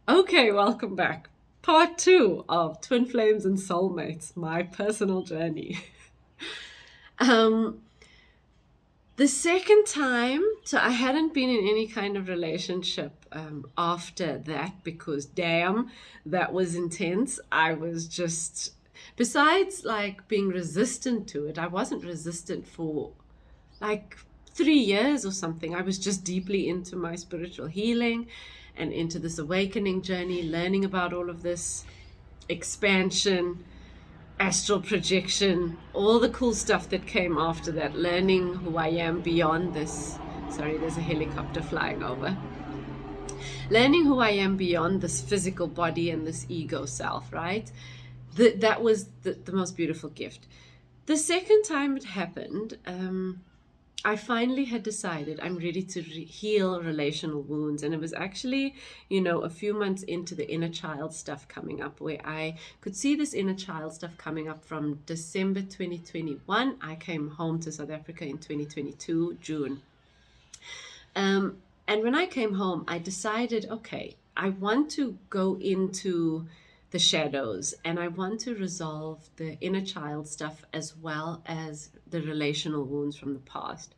Okay, welcome back. Part two of Twin Flames and Soulmates, my personal journey. um, the second time, so I hadn't been in any kind of relationship after that because damn, that was intense. I was just, besides like being resistant to it, I wasn't resistant for like 3 years or something. I was just deeply into my spiritual healing and into this awakening journey, learning about all of this expansion, astral projection, all the cool stuff that came after that, learning who I am beyond this. Sorry, there's a helicopter flying over. Learning who I am beyond this physical body and this ego self, right? That was the most beautiful gift. The second time it happened, I finally had decided I'm ready to heal relational wounds. And it was actually, a few months into the inner child stuff coming up, where I could see this inner child stuff coming up from December 2021. I came home to South Africa in 2022, June. And when I came home, I decided, okay, I want to go into the shadows and I want to resolve the inner child stuff as well as the relational wounds from the past.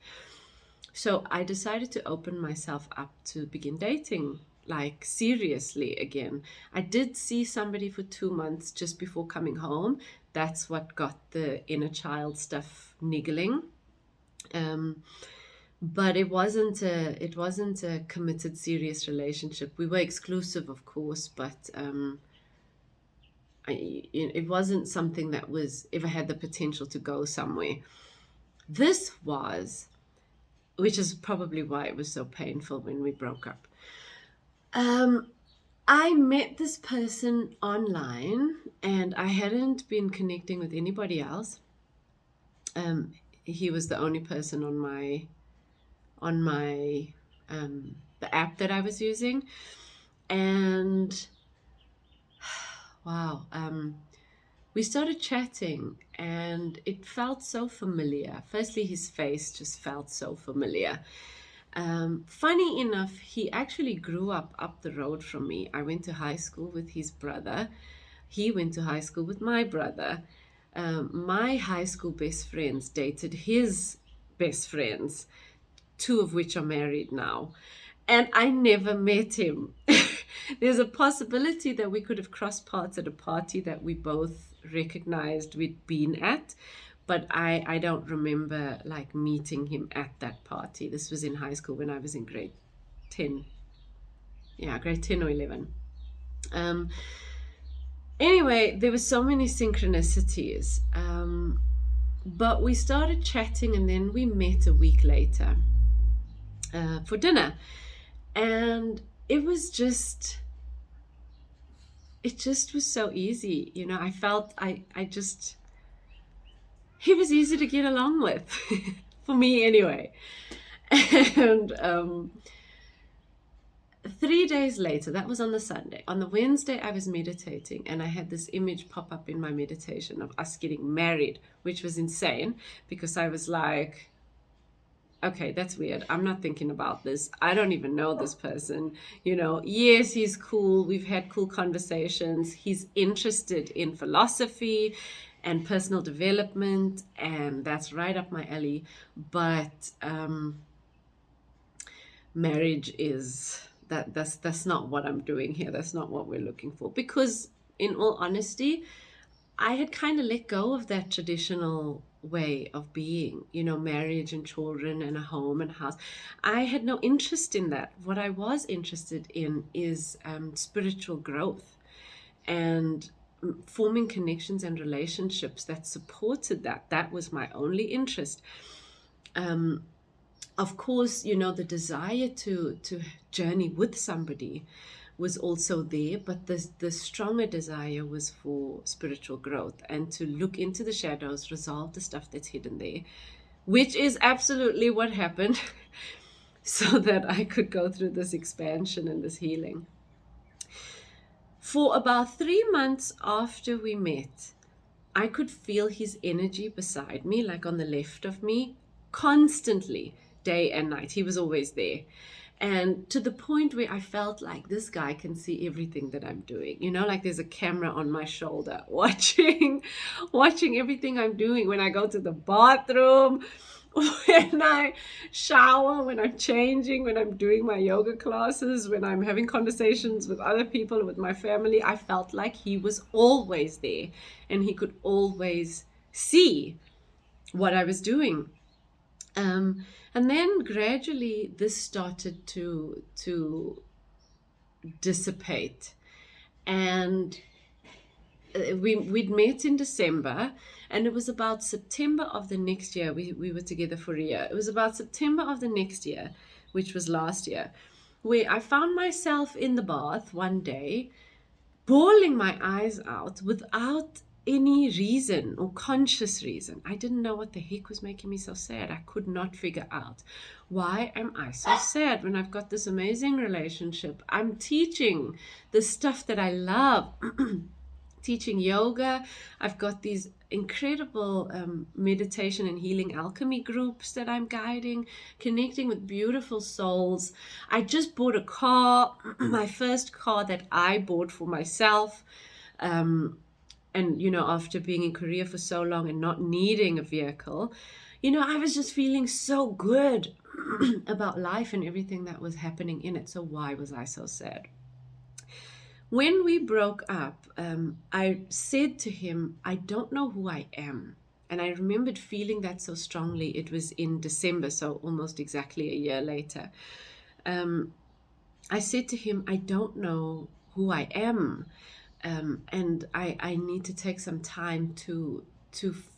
So I decided to open myself up to begin dating, like seriously again. I did see somebody for 2 months just before coming home. That's what got the inner child stuff niggling. But it wasn't a committed serious relationship. We were exclusive, of course, but it wasn't something that was ever had the potential to go somewhere. This was, which is probably why it was so painful when we broke up. I met this person online and I hadn't been connecting with anybody else. He was the only person on my the app that I was using. And wow, we started chatting and it felt so familiar. Firstly, his face just felt so familiar. Funny enough, he actually grew up the road from me. I went to high school with his brother. He went to high school with my brother. My high school best friends dated his best friends, two of which are married now. And I never met him. There's a possibility that we could have crossed paths at a party that we both recognized we'd been at, but I don't remember like meeting him at that party. This was in high school when I was in grade 10. Yeah, grade 10 or 11. Anyway, there were so many synchronicities. But we started chatting and then we met a week later for dinner. And it just was so easy. I felt he was easy to get along with, for me anyway. And 3 days later, that was on the Sunday. On the Wednesday, I was meditating and I had this image pop up in my meditation of us getting married, which was insane because I was like, okay, that's weird. I'm not thinking about this. I don't even know this person. Yes, he's cool. We've had cool conversations. He's interested in philosophy and personal development, and that's right up my alley. But marriage is that's not what I'm doing here. That's not what we're looking for. Because in all honesty, I had kind of let go of that traditional way of being, marriage and children and a home and a house. I had no interest in that. What I was interested in is spiritual growth and forming connections and relationships that supported that. That was my only interest. Of course, the desire to journey with somebody was also there, but the stronger desire was for spiritual growth and to look into the shadows, resolve the stuff that's hidden there, which is absolutely what happened, so that I could go through this expansion and this healing. For about 3 months after we met, I could feel his energy beside me, like on the left of me, constantly, day and night. He was always there. And to the point where I felt like this guy can see everything that I'm doing, like there's a camera on my shoulder watching everything I'm doing when I go to the bathroom, when I shower, when I'm changing, when I'm doing my yoga classes, when I'm having conversations with other people, with my family. I felt like he was always there and he could always see what I was doing. And then gradually this started to dissipate. And we'd met in December, and it was about September of the next year. We were together for a year. It was about September of the next year, which was last year, where I found myself in the bath one day, bawling my eyes out without any reason or conscious reason. I didn't know what the heck was making me so sad. I could not figure out, why am I so sad when I've got this amazing relationship? I'm teaching the stuff that I love, teaching yoga. I've got these incredible meditation and healing alchemy groups that I'm guiding, connecting with beautiful souls. I just bought a car, my first car that I bought for myself. And, after being in Korea for so long and not needing a vehicle, I was just feeling so good about life and everything that was happening in it. So why was I so sad? When we broke up, I said to him, I don't know who I am. And I remembered feeling that so strongly. It was in December, so almost exactly a year later. I said to him, I don't know who I am. And I need to take some time to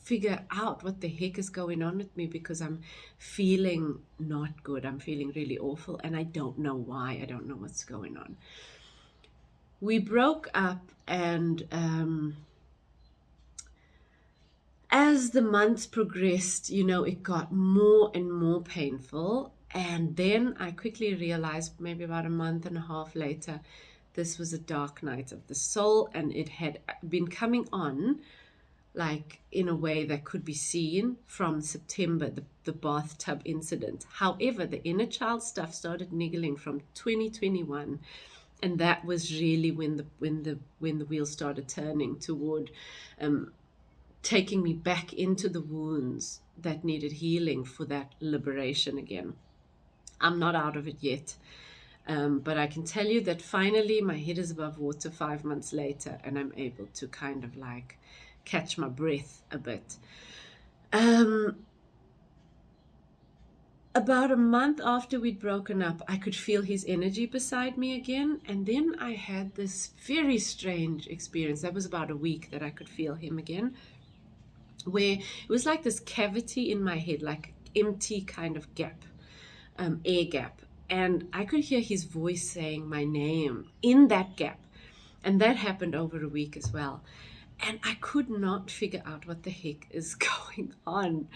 figure out what the heck is going on with me, because I'm feeling not good. I'm feeling really awful, and I don't know why. I don't know what's going on. We broke up, and as the months progressed, it got more and more painful. And then I quickly realized, maybe about a month and a half later, this was a dark night of the soul, and it had been coming on like in a way that could be seen from September, the bathtub incident. However, the inner child stuff started niggling from 2021, and that was really when the wheels started turning toward taking me back into the wounds that needed healing for that liberation again. I'm not out of it yet. But I can tell you that finally my head is above water 5 months later, and I'm able to kind of like catch my breath a bit. About a month after we'd broken up, I could feel his energy beside me again. And then I had this very strange experience. That was about a week that I could feel him again, where it was like this cavity in my head, like empty kind of gap, air gap. And I could hear his voice saying my name in that gap. And that happened over a week as well. And I could not figure out what the heck is going on.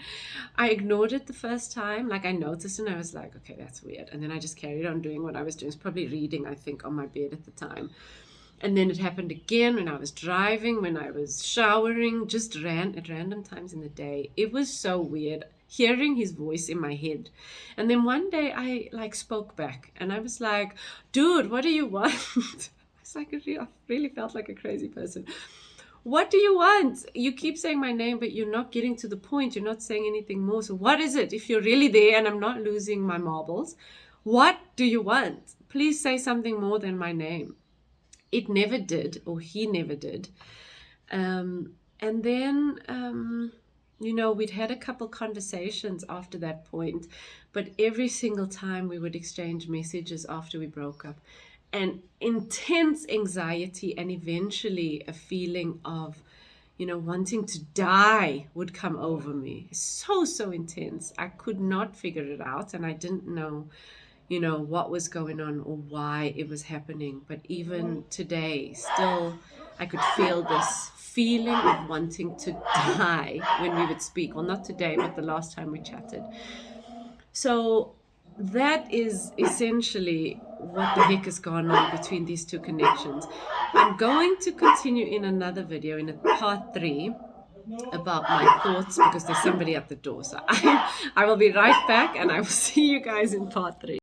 I ignored it the first time. Like I noticed and I was like, okay, that's weird. And then I just carried on doing what I was doing. I was probably reading, I think, on my bed at the time. And then it happened again when I was driving, when I was showering, just at random times in the day. It was so weird, hearing his voice in my head. And then one day I like spoke back and I was like, dude, what do you want? It's like, I really felt like a crazy person. What do you want? You keep saying my name, but you're not getting to the point. You're not saying anything more. So what is it? If you're really there and I'm not losing my marbles, what do you want? Please say something more than my name. It never did, or he never did. And then, we'd had a couple conversations after that point, but every single time we would exchange messages after we broke up, and intense anxiety and eventually a feeling of, wanting to die would come over me. So intense. I could not figure it out, and I didn't know what was going on or why it was happening. But even today, still, I could feel this feeling of wanting to die when we would speak. Well, not today, but the last time we chatted. So that is essentially what the heck has gone on between these two connections. I'm going to continue in another video, in a part 3, about my thoughts, because there's somebody at the door. So I will be right back, and I will see you guys in part 3.